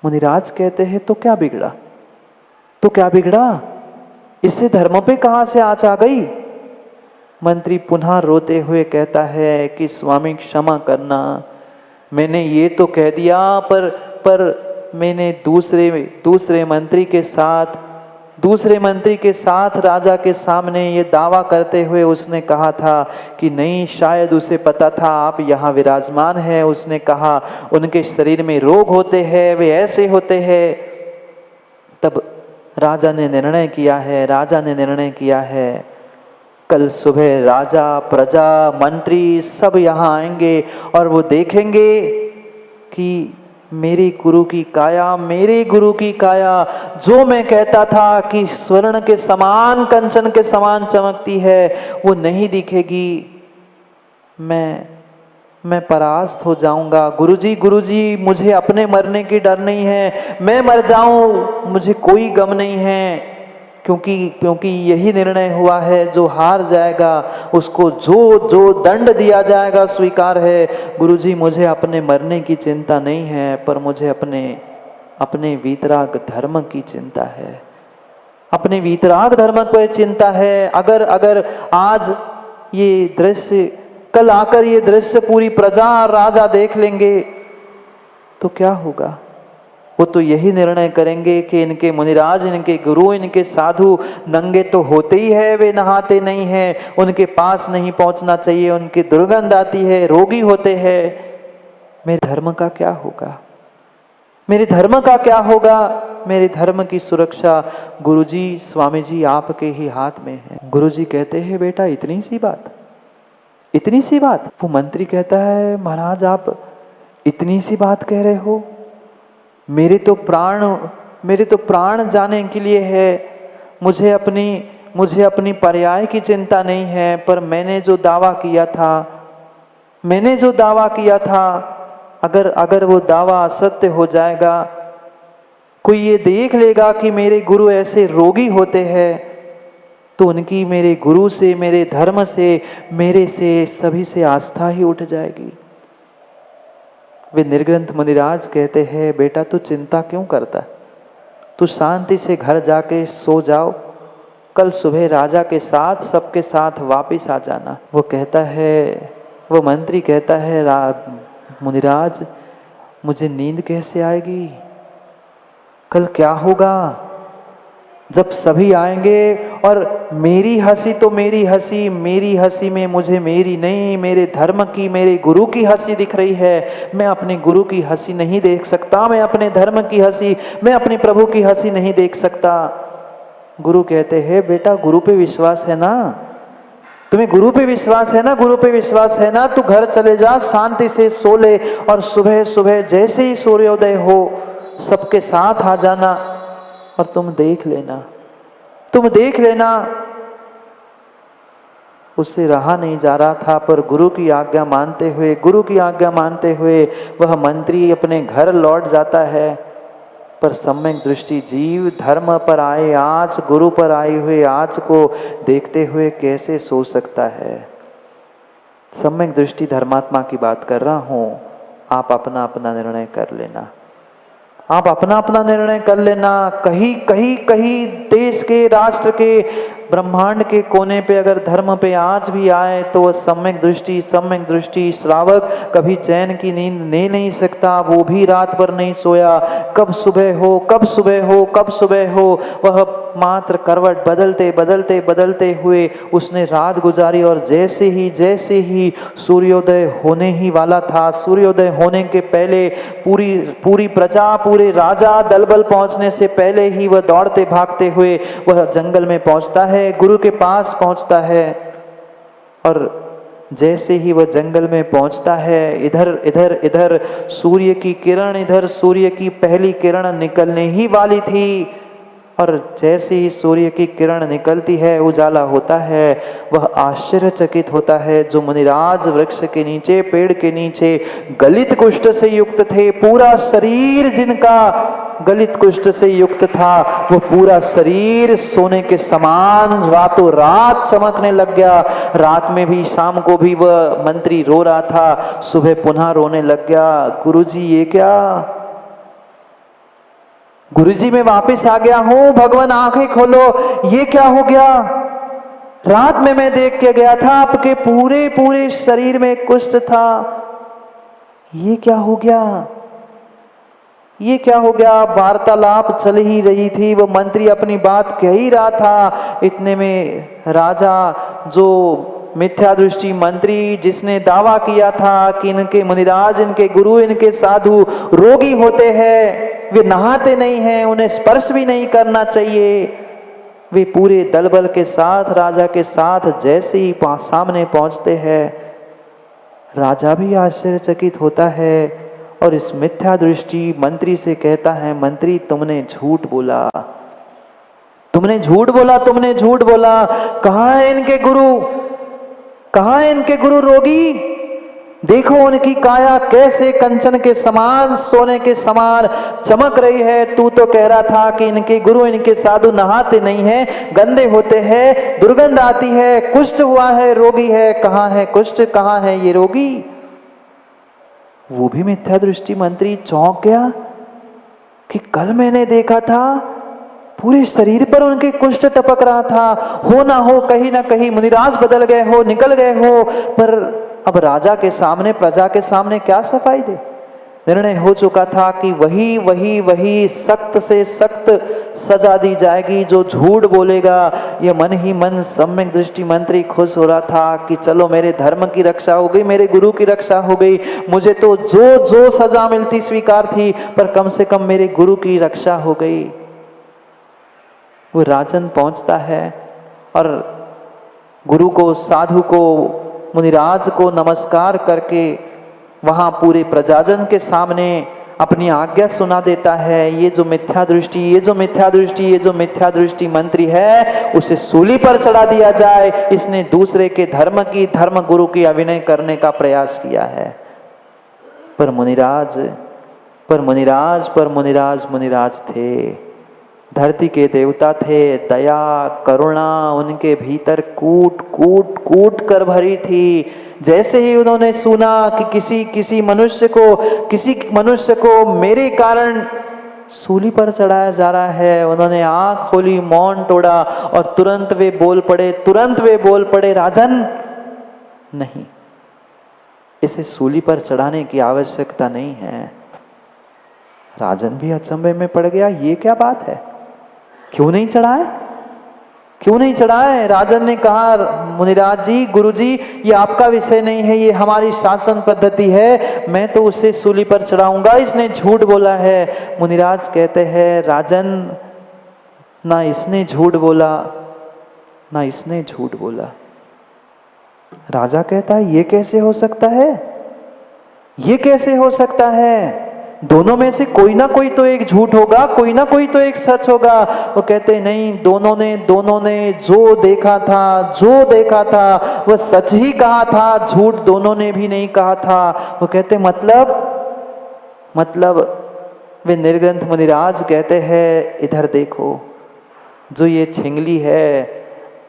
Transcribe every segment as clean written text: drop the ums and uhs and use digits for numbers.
मुनिराज कहते हैं तो क्या बिगड़ा, तो क्या बिगड़ा, इससे धर्म पे कहां से आँच आ गई। मंत्री पुनः रोते हुए कहता है कि स्वामी क्षमा करना, मैंने ये तो कह दिया, पर मैंने दूसरे मंत्री के साथ राजा के सामने ये दावा करते हुए उसने कहा था कि नहीं, शायद उसे पता था आप यहाँ विराजमान हैं। उसने कहा उनके शरीर में रोग होते हैं, वे ऐसे होते हैं। तब राजा ने निर्णय किया है कल सुबह राजा, प्रजा, मंत्री सब यहाँ आएंगे और वो देखेंगे कि मेरे गुरु की काया जो मैं कहता था कि स्वर्ण के समान, कंचन के समान चमकती है, वो नहीं दिखेगी। मैं परास्त हो जाऊंगा। गुरुजी, मुझे अपने मरने की डर नहीं है, मैं मर जाऊं मुझे कोई गम नहीं है, क्योंकि यही निर्णय हुआ है, जो हार जाएगा उसको जो दंड दिया जाएगा स्वीकार है। गुरुजी, मुझे अपने मरने की चिंता नहीं है, पर मुझे अपने वीतराग धर्म की चिंता है, अपने वीतराग धर्म पर चिंता है। अगर आज ये दृश्य, कल आकर ये दृश्य पूरी प्रजा और राजा देख लेंगे तो क्या होगा। वो तो यही निर्णय करेंगे कि इनके मुनिराज, इनके गुरु, इनके साधु नंगे तो होते ही है, वे नहाते नहीं हैं, उनके पास नहीं पहुंचना चाहिए, उनकी दुर्गंध आती है, रोगी होते हैं। मेरे धर्म का क्या होगा, मेरे धर्म का क्या होगा। मेरे धर्म की सुरक्षा गुरुजी, स्वामी जी आपके ही हाथ में है। गुरुजी कहते हैं बेटा इतनी सी बात। वो मंत्री कहता है महाराज आप इतनी सी बात कह रहे हो, मेरे तो प्राण जाने के लिए है। मुझे अपनी पर्याय की चिंता नहीं है, पर मैंने जो दावा किया था अगर वो दावा असत्य हो जाएगा, कोई ये देख लेगा कि मेरे गुरु ऐसे रोगी होते हैं, तो उनकी मेरे गुरु से, मेरे धर्म से, मेरे से, सभी से आस्था ही उठ जाएगी। वे निर्ग्रंथ मुनिराज कहते हैं बेटा तू चिंता क्यों करता, तू शांति से घर जाके सो जाओ, कल सुबह राजा के साथ सबके साथ वापस आ जाना। वो मंत्री कहता है मुनिराज मुझे नींद कैसे आएगी, कल क्या होगा जब सभी आएंगे और मेरी हंसी में मुझे मेरी नहीं, मेरे धर्म की, मेरे गुरु की हंसी दिख रही है। मैं अपने गुरु की हंसी नहीं देख सकता, मैं अपने धर्म की हंसी, मैं अपने प्रभु की हंसी नहीं देख सकता। गुरु कहते हैं बेटा गुरु पे विश्वास है ना, तुम्हें गुरु पे विश्वास है ना, तू घर चले जा, शांति से सो ले और सुबह सुबह जैसे ही सूर्योदय हो सबके साथ आ जाना और तुम देख लेना। उससे रहा नहीं जा रहा था, पर गुरु की आज्ञा मानते हुए वह मंत्री अपने घर लौट जाता है। पर सम्यक दृष्टि जीव धर्म पर आए आँच, गुरु पर आई हुई आँच को देखते हुए कैसे सो सकता है। सम्यक दृष्टि धर्मात्मा की बात कर रहा हूँ। आप अपना अपना निर्णय कर लेना, कहीं देश के, राष्ट्र के, ब्रह्मांड के कोने पे अगर धर्म पे आँच भी आए तो वह सम्यक दृष्टि श्रावक कभी चैन की नींद ले नहीं सकता, वो भी रात भर नहीं सोया। कब सुबह हो वह मात्र करवट बदलते हुए उसने रात गुजारी। और जैसे ही सूर्योदय होने ही वाला था, सूर्योदय होने के पहले पूरी प्रजा, पूरे राजा दलबल पहुंचने से पहले ही वह दौड़ते भागते हुए वह जंगल में पहुंचता है, गुरु के पास पहुंचता है। और जैसे ही वह जंगल में पहुंचता है, इधर सूर्य की किरण, इधर सूर्य की पहली किरण निकलने ही वाली थी। और जैसे ही सूर्य की किरण निकलती है, उजाला होता है, वह आश्चर्यचकित होता है। जो मुनिराज वृक्ष के नीचे, पेड़ के नीचे गलित कुष्ठ से युक्त थे, पूरा शरीर जिनका गलित कुष्ठ से युक्त था, वो पूरा शरीर सोने के समान रातों रात चमकने लग गया। रात में भी, शाम को भी वह मंत्री रो रहा था, सुबह पुनः रोने लग गया। गुरुजी ये क्या, गुरुजी मैं वापस आ गया हूं, भगवान आंखें खोलो। ये क्या हो गया? रात में मैं देख के गया था आपके पूरे पूरे शरीर में कुष्ठ था, ये क्या हो गया? ये क्या हो गया? वार्तालाप चल ही रही थी, वो मंत्री अपनी बात कह ही रहा था। इतने में राजा, जो मिथ्या दृष्टि मंत्री, जिसने दावा किया था कि इनके मुनिराज, इनके गुरु, इनके साधु रोगी होते हैं, वे नहाते नहीं हैं, उन्हें स्पर्श भी नहीं करना चाहिए, वे पूरे दल बल के साथ, राजा के साथ जैसे ही सामने पहुंचते हैं, राजा भी आश्चर्यचकित होता है और इस मिथ्या दृष्टि मंत्री से कहता है, मंत्री तुमने झूठ बोला, तुमने झूठ बोला, तुमने झूठ बोला। कहाँ है इनके गुरु? कहाँ है इनके गुरु रोगी? देखो उनकी काया कैसे कंचन के समान, सोने के समान चमक रही है। तू तो कह रहा था कि इनके गुरु, इनके साधु नहाते नहीं हैं, गंदे होते हैं, दुर्गंध आती है, कुष्ठ हुआ है, रोगी है। कहाँ है कुष्ठ, कहाँ है ये रोगी? वो भी मिथ्या दृष्टि मंत्री चौंक गया कि कल मैंने देखा था पूरे शरीर पर उनके कुष्ठ टपक रहा था, हो ना हो कहीं ना कहीं मुनिराज बदल गए हो, निकल गए हो, पर अब राजा के सामने, प्रजा के सामने क्या सफाई दे? निर्णय हो चुका था कि वही वही वही सख्त से सख्त सजा दी जाएगी जो झूठ बोलेगा। ये मन ही मन सम्यक दृष्टि मंत्री खुश हो रहा था कि चलो मेरे धर्म की रक्षा हो गई, मेरे गुरु की रक्षा हो गई, मुझे तो जो जो सजा मिलती स्वीकार थी, पर कम से कम मेरे गुरु की रक्षा हो गई। वो राजन पहुंचता है और गुरु को, साधु को, मुनिराज को नमस्कार करके वहां पूरे प्रजाजन के सामने अपनी आज्ञा सुना देता है। ये जो मिथ्या दृष्टि, ये जो मिथ्या दृष्टि, ये जो मिथ्या दृष्टि मंत्री है, उसे सूली पर चढ़ा दिया जाए। इसने दूसरे के धर्म की, धर्म गुरु की अभिनय करने का प्रयास किया है। पर मुनिराज मुनिराज थे, धरती के देवता थे, दया करुणा उनके भीतर कूट कूट कूट कर भरी थी। जैसे ही उन्होंने सुना कि किसी मनुष्य को मेरे कारण सूली पर चढ़ाया जा रहा है, उन्होंने आंख खोली, मौन तोड़ा और तुरंत वे बोल पड़े, राजन नहीं, इसे सूली पर चढ़ाने की आवश्यकता नहीं है। राजन भी अचंभे में पड़ गया, ये क्या बात है, क्यों नहीं चढ़ाए? राजन ने कहा, मुनिराज जी, गुरु जी, ये आपका विषय नहीं है, ये हमारी शासन पद्धति है, मैं तो उसे सूली पर चढ़ाऊंगा, इसने झूठ बोला है। मुनिराज कहते हैं, राजन, ना इसने झूठ बोला, ना इसने झूठ बोला। राजा कहता है, ये कैसे हो सकता है? ये कैसे हो सकता है? दोनों में से कोई ना कोई तो एक झूठ होगा, कोई ना कोई तो एक सच होगा। वो कहते नहीं, दोनों ने जो देखा था वो सच ही कहा था, झूठ दोनों ने भी नहीं कहा था। वो कहते मतलब वे निर्ग्रंथ मुनिराज कहते हैं, इधर देखो, जो ये छिंगली है,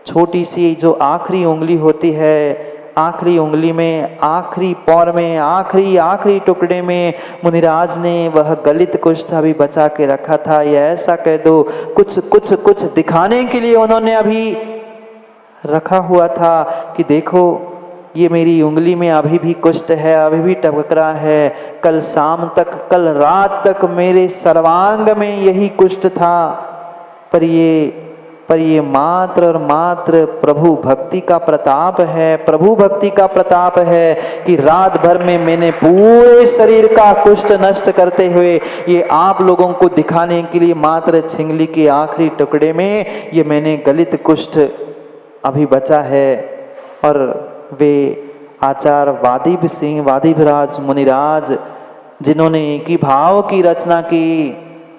छोटी सी जो आखिरी उंगली होती है, आखिरी उंगली में, आखिरी पौर में, आखिरी टुकड़े में मुनिराज ने वह गलित कुष्ठ अभी बचा के रखा था। ये ऐसा कह दो, कुछ दिखाने के लिए उन्होंने अभी रखा हुआ था कि देखो, ये मेरी उंगली में अभी भी कुष्ठ है, अभी भी टपक रहा है, कल शाम तक, कल रात तक मेरे सर्वांग में यही कुष्ठ था। पर ये मात्र और मात्र प्रभु भक्ति का प्रताप है, कि रात भर में मैंने पूरे शरीर का कुष्ठ नष्ट करते हुए ये आप लोगों को दिखाने के लिए मात्र छिंगली के आखिरी टुकड़े में ये मैंने गलित कुष्ठ अभी बचा है। और वे आचार्य वादिभराज मुनिराज, जिन्होंने एक ही भाव की रचना की,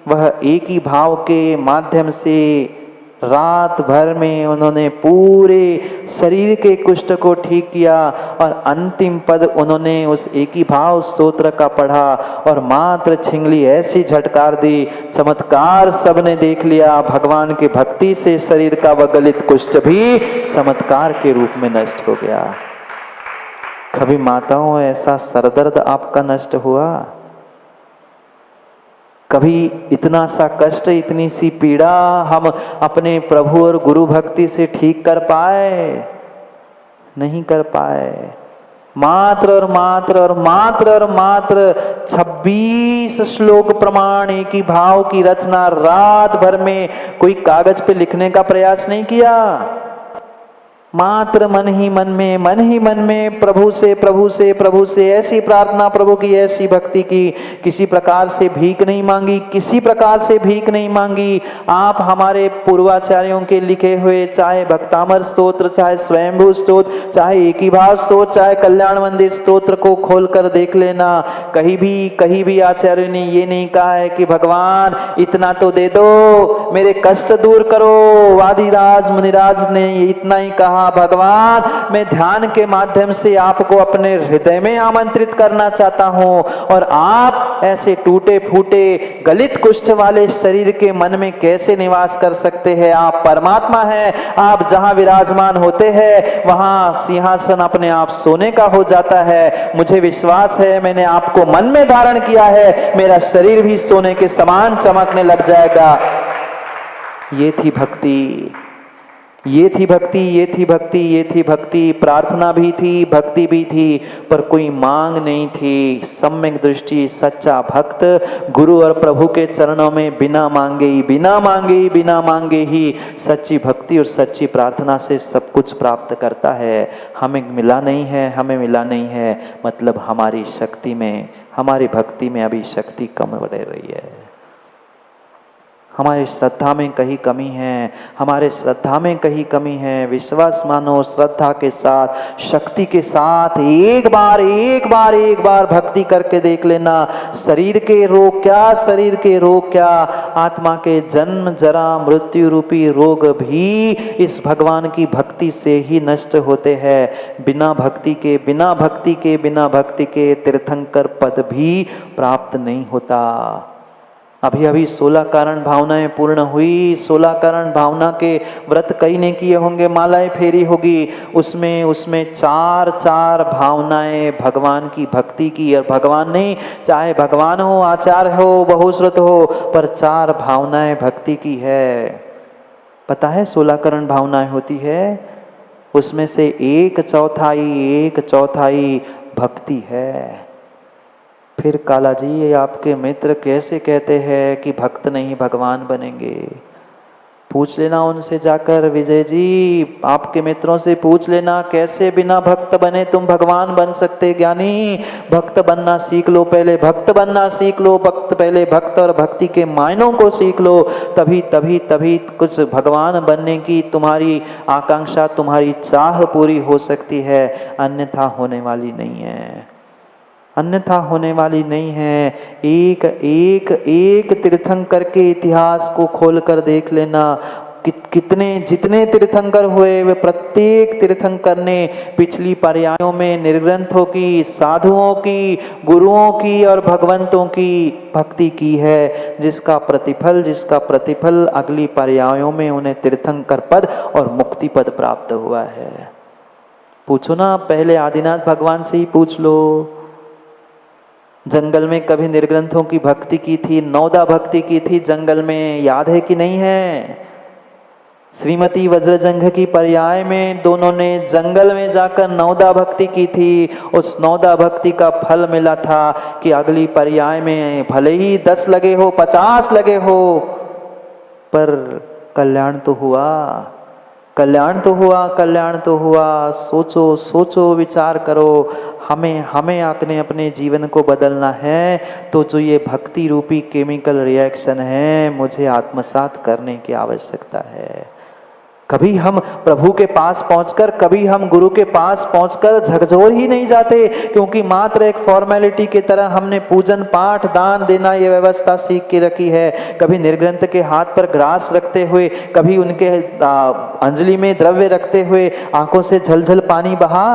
वह एक ही भाव के माध्यम से रात भर में उन्होंने पूरे शरीर के कुष्ठ को ठीक किया और अंतिम पद उन्होंने उस एक ही भाव स्तोत्र का पढ़ा और मात्र छिंगली ऐसी झटकार दी, चमत्कार सबने देख लिया। भगवान की भक्ति से शरीर का वह गलित कुष्ठ भी चमत्कार के रूप में नष्ट हो गया। कभी माताओं ऐसा सरदर्द आपका नष्ट हुआ? कभी इतना सा कष्ट, इतनी सी पीड़ा हम अपने प्रभु और गुरु भक्ति से ठीक कर पाए? नहीं कर पाए। मात्र और मात्र और मात्र और मात्र 26 श्लोक प्रमाण एक ही भाव की रचना रात भर में कोई कागज पे लिखने का प्रयास नहीं किया। मात्र मन ही मन में प्रभु से ऐसी प्रार्थना, प्रभु की ऐसी भक्ति की, किसी प्रकार से भीख नहीं मांगी, किसी प्रकार से भीख नहीं मांगी। आप हमारे पूर्वाचार्यों के लिखे हुए चाहे भक्तामर स्तोत्र, चाहे स्वयंभू स्तोत्र, चाहे एक ही भाव स्तोत्र, चाहे कल्याण मंदिर स्तोत्र को खोल कर देख लेना। कहीं भी आचार्य ने ये नहीं कहा है कि भगवान इतना तो दे दो, मेरे कष्ट दूर करो। वादिराज मुनिराज ने इतना ही कहा, भगवान मैं ध्यान के माध्यम से आपको अपने हृदय में आमंत्रित करना चाहता हूं, और आप ऐसे टूटे फूटे गलित कुष्ठ वाले शरीर के मन में कैसे निवास कर सकते हैं? आप परमात्मा हैं, आप जहां विराजमान होते हैं वहां सिंहासन अपने आप सोने का हो जाता है। मुझे विश्वास है, मैंने आपको मन में धारण किया है, मेरा शरीर भी सोने के समान चमकने लग जाएगा। ये थी भक्ति, ये थी भक्ति, ये थी भक्ति, ये थी भक्ति। प्रार्थना भी थी, भक्ति भी थी, पर कोई मांग नहीं थी। सम्यक दृष्टि सच्चा भक्त गुरु और प्रभु के चरणों में बिना मांगे ही सच्ची भक्ति और सच्ची प्रार्थना से सब कुछ प्राप्त करता है। हमें मिला नहीं है, मतलब हमारी शक्ति में, हमारी भक्ति में अभी शक्ति कम बढ़ रही है। हमारी श्रद्धा में कहीं कमी है, हमारे श्रद्धा में कहीं कमी है। विश्वास मानो, श्रद्धा के साथ, शक्ति के साथ एक बार भक्ति करके देख लेना। शरीर के रोग क्या, आत्मा के जन्म जरा मृत्यु रूपी रोग भी इस भगवान की भक्ति से ही नष्ट होते हैं। बिना भक्ति के तीर्थंकर पद भी प्राप्त नहीं होता। अभी 16 कारण भावनाएं पूर्ण हुई। 16 कारण भावना के व्रत कई ने किए होंगे, मालाएं फेरी होगी, उसमें चार भावनाएं भगवान की भक्ति की। और भगवान नहीं, चाहे भगवान हो, आचार्य हो, बहुश्रुत हो, पर 4 भावनाएं भक्ति की है। पता है 16 करण भावनाएं होती है, उसमें से एक चौथाई भक्ति है। फिर काला जी, ये आपके मित्र कैसे कहते हैं कि भक्त नहीं भगवान बनेंगे? पूछ लेना उनसे जाकर, विजय जी आपके मित्रों से पूछ लेना, कैसे बिना भक्त बने तुम भगवान बन सकते? ज्ञानी, भक्त बनना सीख लो, पहले भक्त बनना सीख लो, पहले भक्त और भक्ति के मायनों को सीख लो, तभी कुछ भगवान बनने की तुम्हारी आकांक्षा, तुम्हारी चाह पूरी हो सकती है, अन्यथा होने वाली नहीं है। एक तीर्थंकर के इतिहास को खोलकर देख लेना। जितने तीर्थंकर हुए, वे प्रत्येक तीर्थंकर ने पिछली पर्यायों में निर्ग्रंथों की, साधुओं की, गुरुओं की और भगवंतों की भक्ति की है, जिसका प्रतिफल अगली पर्यायों में उन्हें तीर्थंकर पद और मुक्ति पद प्राप्त हुआ है। पूछो ना, पहले आदिनाथ भगवान से ही पूछ लो। जंगल में कभी निर्ग्रंथों की भक्ति की थी, नौदा भक्ति की थी जंगल में, याद है कि नहीं है? श्रीमती वज्रजंघ की पर्याय में दोनों ने जंगल में जाकर नौदा भक्ति की थी। उस नौदा भक्ति का फल मिला था कि अगली पर्याय में भले ही 10 लगे हो, 50 लगे हो, पर कल्याण तो हुआ। सोचो, विचार करो। हमें अपने जीवन को बदलना है, तो जो ये भक्ति रूपी केमिकल रिएक्शन है, मुझे आत्मसात करने की आवश्यकता है। कभी हम प्रभु के पास पहुंचकर, कभी हम गुरु के पास पहुंचकर झकझोर ही नहीं जाते, क्योंकि मात्र एक फॉर्मेलिटी की तरह हमने पूजन पाठ दान देना ये व्यवस्था सीख के रखी है। कभी निर्ग्रंथ के हाथ पर ग्रास रखते हुए, कभी उनके अंजलि में द्रव्य रखते हुए आंखों से झलझल पानी बहा।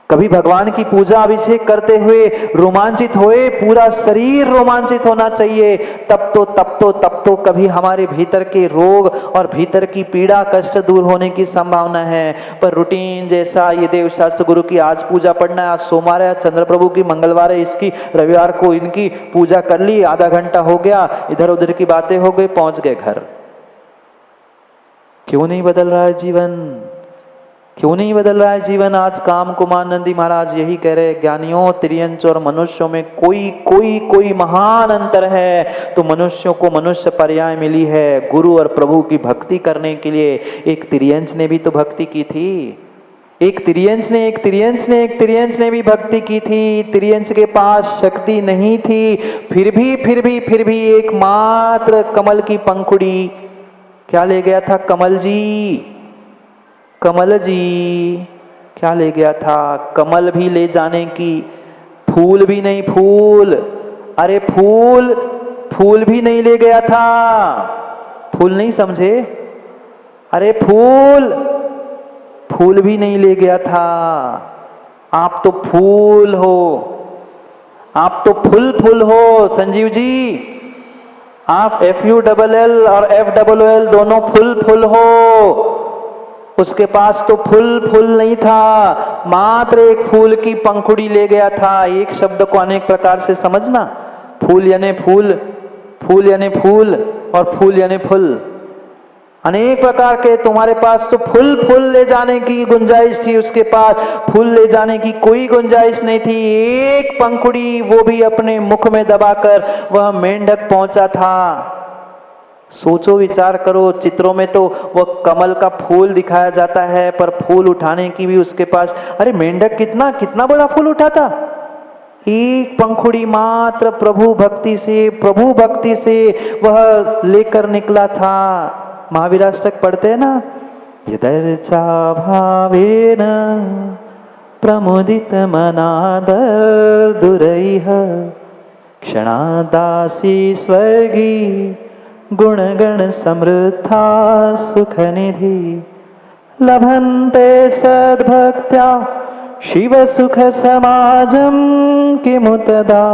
कभी भगवान की पूजा अभिषेक करते हुए रोमांचित होए, पूरा शरीर रोमांचित होना चाहिए, तब तो कभी हमारे भीतर के रोग और भीतर की पीड़ा कष्ट दूर होने की संभावना है। पर रूटीन जैसा ये देव शास्त्र गुरु की आज पूजा पढ़ना है, आज सोमवार है, चंद्र प्रभु की मंगलवार है, इसकी रविवार को इनकी पूजा कर ली, आधा घंटा हो गया, इधर उधर की बातें हो गई, पहुंच गए घर। क्यों नहीं बदल रहा है जीवन? क्यों नहीं बदल रहा है जीवन? आज काम कुमार नंदी महाराज यही कह रहे, ज्ञानियों, तिर्यंच और मनुष्यों में कोई महान अंतर है तो मनुष्यों को मनुष्य पर्याय मिली है गुरु और प्रभु की भक्ति करने के लिए। एक तिर्यंच ने भी तो भक्ति की थी, एक तिर्यंच ने भी भक्ति की थी। तिर्यंच के पास शक्ति नहीं थी, फिर भी एकमात्र कमल की पंखुड़ी क्या ले गया था? कमल जी क्या ले गया था? कमल भी ले जाने की, फूल भी नहीं, अरे फूल भी नहीं ले गया था। फूल नहीं समझे? अरे फूल भी नहीं ले गया था। आप तो फूल हो, आप तो फुल हो संजीव जी। आप FULL और FOOL दोनों फुल हो। उसके पास तो फूल नहीं था, मात्र एक फूल की पंखुड़ी ले गया था। एक शब्द को अनेक प्रकार से समझना, फूल यानी फूल और फूल यानी फुल, अनेक प्रकार के। तुम्हारे पास तो फूल ले जाने की गुंजाइश थी, उसके पास फूल ले जाने की कोई गुंजाइश नहीं थी। एक पंखुड़ी, वो भी अपने मुख में दबाकर वह मेंढक पहुंचा था। सोचो, विचार करो, चित्रों में तो वह कमल का फूल दिखाया जाता है, पर फूल उठाने की भी उसके पास, अरे मेंढक कितना बड़ा फूल उठाता। एक पंखुड़ी मात्र प्रभु भक्ति से वह लेकर निकला था। महावीराष्टक पढ़ते हैं ना, यदर्चा भावेन प्रमुदित मनादर्दुरैः क्षणादासी स्वर्गी गुणगण समृद्धा सुखनिधि लभन्ते सद्भक्त्या शिव सुख समाजं किमुतदा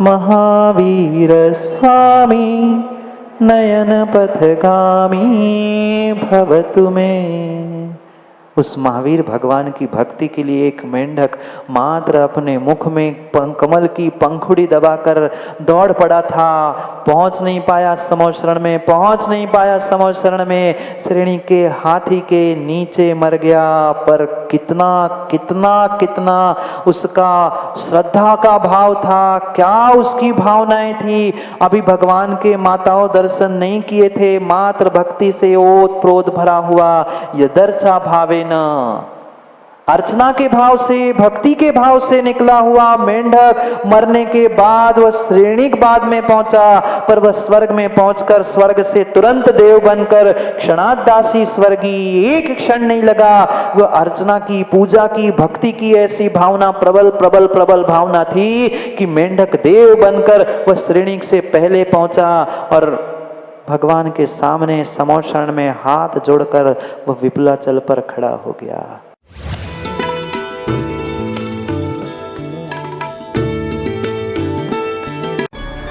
महावीर स्वामी नयन पथगामी भवतु मे। उस महावीर भगवान की भक्ति के लिए एक मेंढक मात्र अपने मुख में कमल की पंखुड़ी दबाकर दौड़ पड़ा था। पहुंच नहीं पाया समोशरण में, श्रेणी के हाथी के नीचे मर गया। पर कितना उसका श्रद्धा का भाव था, क्या उसकी भावनाएं थी। अभी भगवान के माताओं दर्शन नहीं किए थे, मात्र भक्ति से ओत प्रोत भरा हुआ यदर्चा भावे न, अर्चना के भाव से, भक्ति के भाव से निकला हुआ मेंढक मरने के बाद वह श्रेणिक बाद में पहुंचा, पर वह स्वर्ग में पहुंचकर स्वर्ग से तुरंत देव बनकर क्षणादासी स्वर्गी, एक क्षण नहीं लगा। वह अर्चना की, पूजा की, भक्ति की ऐसी भावना, प्रबल भावना थी कि मेंढक देव बनकर वह श्रेणिक से पहले पहुंचा और भगवान के सामने समोषण में हाथ जोड़कर वह विपुलाचल पर खड़ा हो गया।